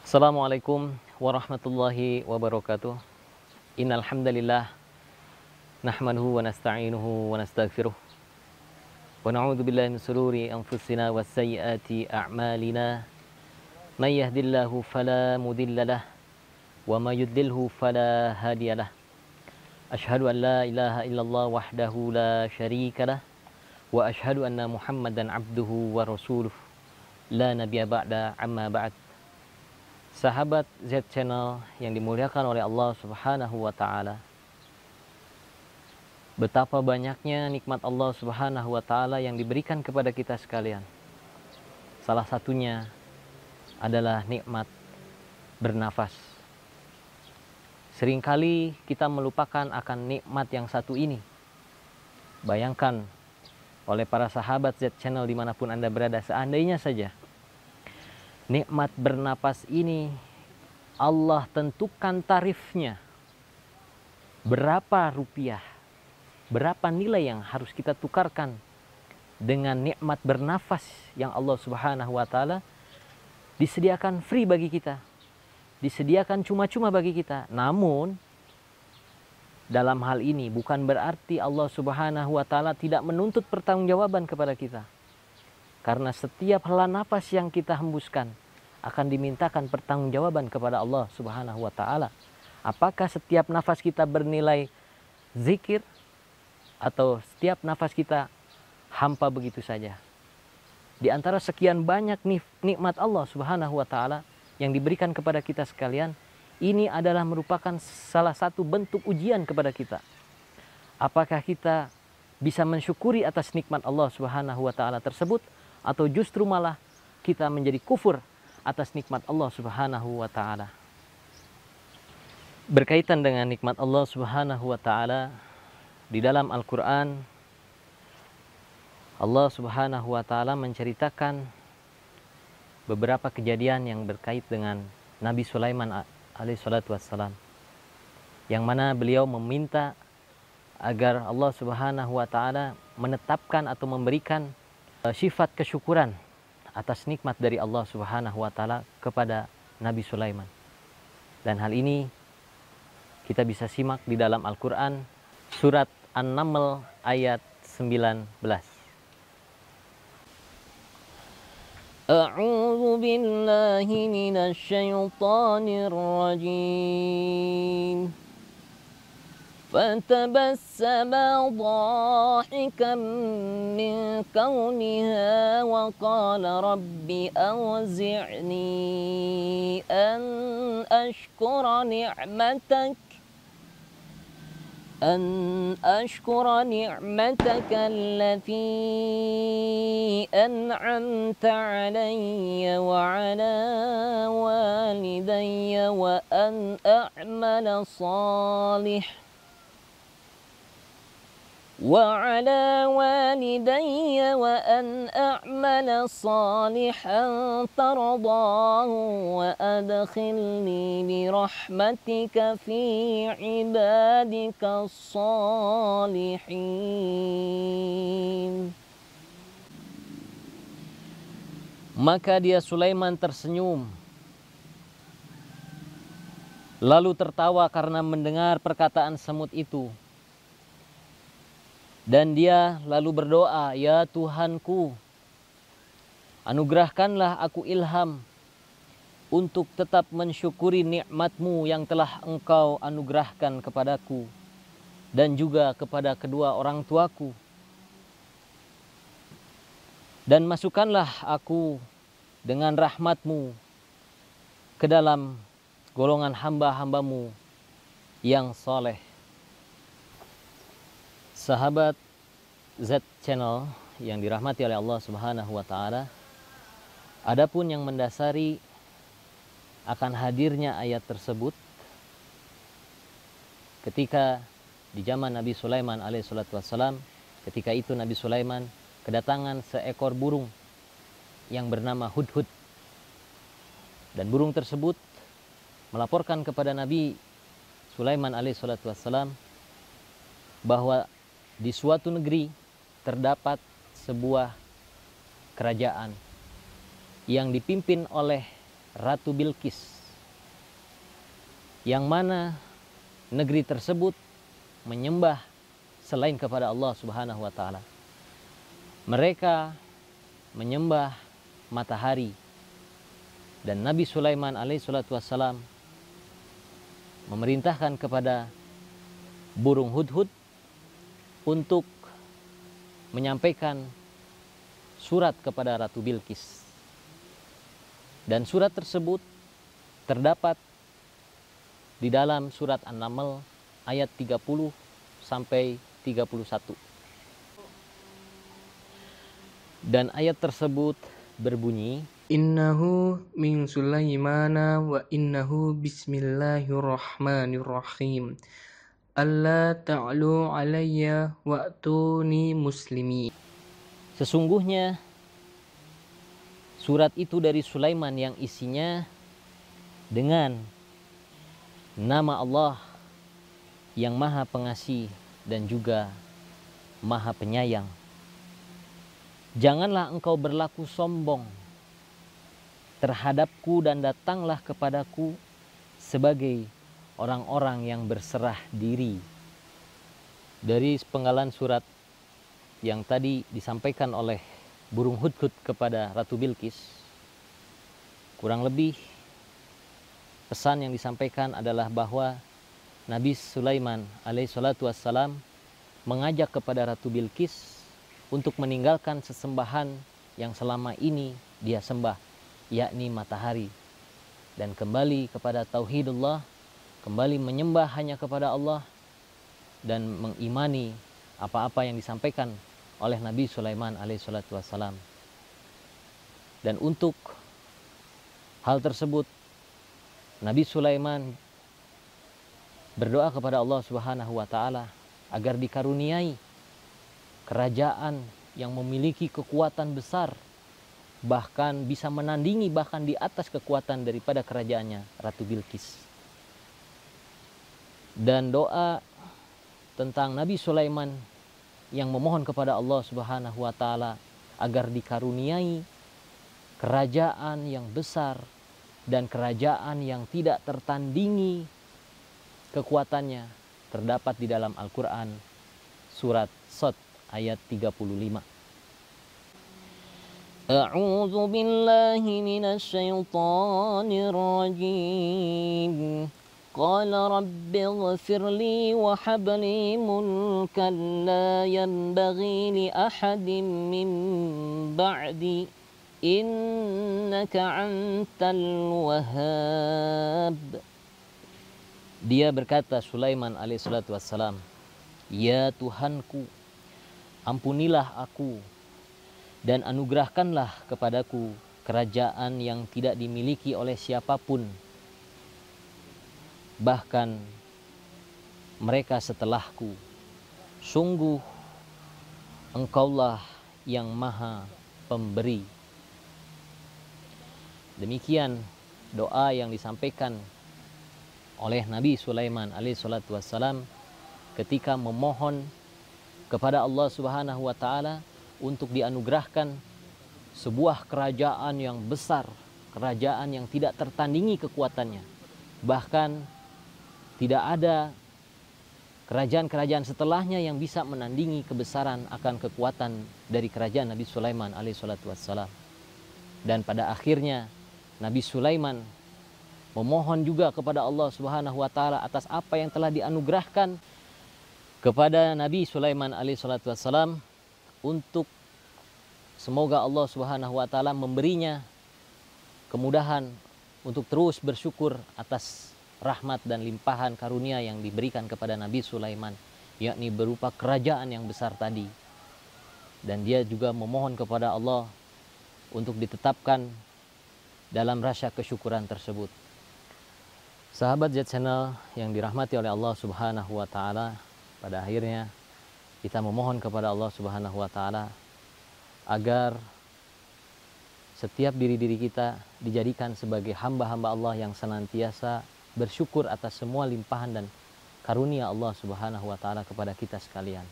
Assalamualaikum warahmatullahi wabarakatuh. Innal hamdalillah nahmaduhu wa nasta'inuhu wa nastaghfiruh wa na'udzu billahi min shururi anfusina was sayyiati a'malina. May yahdihillahu fala mudhillalah wa may yudlilhu fala hadiyalah. Asyhadu an la ilaha illallah wahdahu la syarikalah wa asyhadu anna Muhammadan abduhu wa rasuluh. La nabiyya ba'da amma ba'd. Sahabat Z Channel yang dimuliakan oleh Allah Subhanahu wa Ta'ala, betapa banyaknya nikmat Allah Subhanahu wa Ta'ala yang diberikan kepada kita sekalian. Salah satunya adalah nikmat bernafas. Seringkali kita melupakan akan nikmat yang satu ini. Bayangkan oleh para sahabat Z Channel dimanapun Anda berada, seandainya saja nikmat bernapas ini Allah tentukan tarifnya. Berapa rupiah, berapa nilai yang harus kita tukarkan dengan nikmat bernafas yang Allah Subhanahu wa Ta'ala disediakan free bagi kita, disediakan cuma-cuma bagi kita. Namun dalam hal ini bukan berarti Allah Subhanahu wa Ta'ala tidak menuntut pertanggungjawaban kepada kita. Karena setiap hela nafas yang kita hembuskan akan dimintakan pertanggungjawaban kepada Allah Subhanahu wa Ta'ala. Apakah setiap nafas kita bernilai zikir atau setiap nafas kita hampa begitu saja? Di antara sekian banyak nikmat Allah Subhanahu wa Ta'ala yang diberikan kepada kita sekalian, ini adalah merupakan salah satu bentuk ujian kepada kita. Apakah kita bisa mensyukuri atas nikmat Allah Subhanahu wa Ta'ala tersebut, atau justru malah kita menjadi kufur atas nikmat Allah Subhanahu wa Ta'ala. Berkaitan dengan nikmat Allah Subhanahu wa Ta'ala, di dalam Al-Quran Allah Subhanahu wa Ta'ala menceritakan beberapa kejadian yang berkait dengan Nabi Sulaiman alaihissalatu wassalam, yang mana beliau meminta agar Allah Subhanahu wa Ta'ala menetapkan atau memberikan sifat kesyukuran atas nikmat dari Allah Subhanahu wa Ta'ala kepada Nabi Sulaiman. Dan hal ini kita bisa simak di dalam Al-Quran surat An-Naml ayat 19. A'udzu billahi minasy syaithanir rajim. فتبسم ضاحكا من كونها وقال رب أوزعني أن أشكر نعمتك التي أنعمت علي وعلى والدي وأن أعمل صالحا ترضاه وأدخلني برحمتك في عبادك الصالحين. Maka dia Sulaiman tersenyum, lalu tertawa karena mendengar perkataan semut itu. Dan dia lalu berdoa, "Ya Tuhanku, anugerahkanlah aku ilham untuk tetap mensyukuri nikmat-Mu yang telah Engkau anugerahkan kepadaku dan juga kepada kedua orang tuaku. Dan masukkanlah aku dengan rahmat-Mu ke dalam golongan hamba-hamba-Mu yang soleh." Sahabat Z Channel yang dirahmati oleh Allah Subhanahu wa Ta'ala, adapun yang mendasari akan hadirnya ayat tersebut ketika di zaman Nabi Sulaiman alaihissalatu wassalam, ketika itu Nabi Sulaiman kedatangan seekor burung yang bernama Hudhud, dan burung tersebut melaporkan kepada Nabi Sulaiman alaihissalatu wassalam bahwa di suatu negeri terdapat sebuah kerajaan yang dipimpin oleh Ratu Bilqis. yang mana negeri tersebut menyembah selain kepada Allah Subhanahu wa taala. Mereka menyembah matahari, dan Nabi Sulaiman alaihissalatu wassalam memerintahkan kepada burung hudhud untuk menyampaikan surat kepada Ratu Bilqis. Dan surat tersebut terdapat di dalam surat An-Naml ayat 30 sampai 31. Dan ayat tersebut berbunyi, Innahu min Sulaimana wa innahu bismillahirrahmanirrahim. Alla ta'lu alayya wa'tuni muslimi. sesungguhnya surat itu dari Sulaiman yang isinya dengan nama Allah yang Maha Pengasih dan juga Maha Penyayang. Janganlah engkau berlaku sombong terhadapku dan datanglah kepadaku sebagai orang-orang yang berserah diri. Dari penggalan surat yang tadi disampaikan oleh burung hudhud kepada Ratu Bilqis, kurang lebih pesan yang disampaikan adalah bahwa Nabi Sulaiman alaihissalatu wassalam mengajak kepada Ratu Bilqis untuk meninggalkan sesembahan yang selama ini dia sembah, yakni matahari, dan kembali kepada tauhidullah, kembali menyembah hanya kepada Allah, dan mengimani apa-apa yang disampaikan oleh Nabi Sulaiman alaihissalatu wassalam. Dan untuk hal tersebut Nabi Sulaiman berdoa kepada Allah Subhanahu wa taala agar dikaruniai kerajaan yang memiliki kekuatan besar, bahkan bisa menandingi, bahkan di atas kekuatan daripada kerajaannya Ratu Bilqis. Dan doa tentang Nabi Sulaiman yang memohon kepada Allah Subhanahu wa taala agar dikaruniai kerajaan yang besar dan kerajaan yang tidak tertandingi kekuatannya terdapat di dalam Al-Qur'an surat Shad ayat 35. A'udzu billahi minasy syaithanir rajim. Qala rabbi ighfir li wa hab li mulkan la yanbaghi li ahadin min ba'di innaka antal wahhab. Dia berkata, Sulaiman alaihissalatu wassalam, ya Tuhanku, ampunilah aku dan anugerahkanlah kepadaku kerajaan yang tidak dimiliki oleh siapapun, bahkan mereka setelahku. Sungguh Engkaulah yang Maha Pemberi. Demikian doa yang disampaikan oleh Nabi Sulaiman alaihissalatu wassalam ketika memohon kepada Allah Subhanahu wa taala untuk dianugerahkan sebuah kerajaan yang besar, kerajaan yang tidak tertandingi kekuatannya. Bahkan tidak ada kerajaan-kerajaan setelahnya yang bisa menandingi kebesaran akan kekuatan dari kerajaan Nabi Sulaiman alaihissalatu wassalam. Dan pada akhirnya Nabi Sulaiman memohon juga kepada Allah Subhanahu wa taala atas apa yang telah dianugerahkan kepada Nabi Sulaiman alaihissalatu wassalam, untuk semoga Allah Subhanahu wa taala memberinya kemudahan untuk terus bersyukur atas rahmat dan limpahan karunia yang diberikan kepada Nabi Sulaiman, yakni berupa kerajaan yang besar tadi. Dan dia juga memohon kepada Allah untuk ditetapkan dalam rasa kesyukuran tersebut. Sahabat Z Channel yang dirahmati oleh Allah Subhanahu wa taala, pada akhirnya kita memohon kepada Allah Subhanahu wa taala agar setiap diri-diri kita dijadikan sebagai hamba-hamba Allah yang senantiasa bersyukur atas semua limpahan dan karunia Allah Subhanahu wa taala kepada kita sekalian.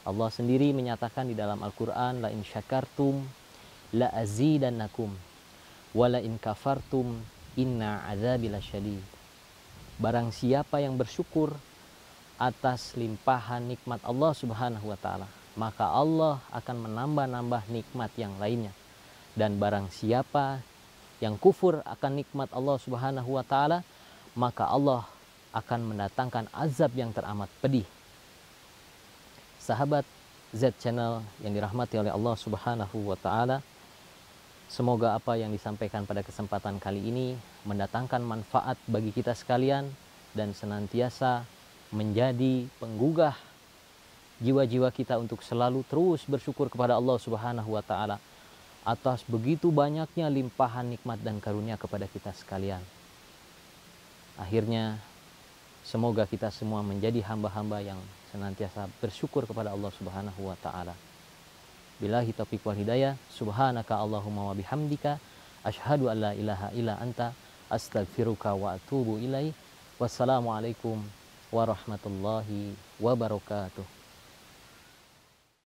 Allah sendiri menyatakan di dalam Al-Qur'an, la in syakartum la azidannakum wa la in kafartum inna azabi lasyadid. Barang siapa yang bersyukur atas limpahan nikmat Allah Subhanahu wa taala, maka Allah akan menambah-nambah nikmat yang lainnya. Dan barang siapa yang kufur akan nikmat Allah Subhanahu wa taala, maka Allah akan mendatangkan azab yang teramat pedih. Sahabat Z Channel yang dirahmati oleh Allah Subhanahu wa taala, semoga apa yang disampaikan pada kesempatan kali ini mendatangkan manfaat bagi kita sekalian dan senantiasa menjadi penggugah jiwa-jiwa kita untuk selalu terus bersyukur kepada Allah Subhanahu wa taala atas begitu banyaknya limpahan nikmat dan karunia kepada kita sekalian. Akhirnya semoga kita semua menjadi hamba-hamba yang senantiasa bersyukur kepada Allah Subhanahu wa taala. Billahi taufiq wal hidayah. Subhanaka Allahumma wa bihamdika asyhadu an la ilaha illa anta astaghfiruka wa atubu ilaik. Wassalamualaikum warahmatullahi wabarakatuh.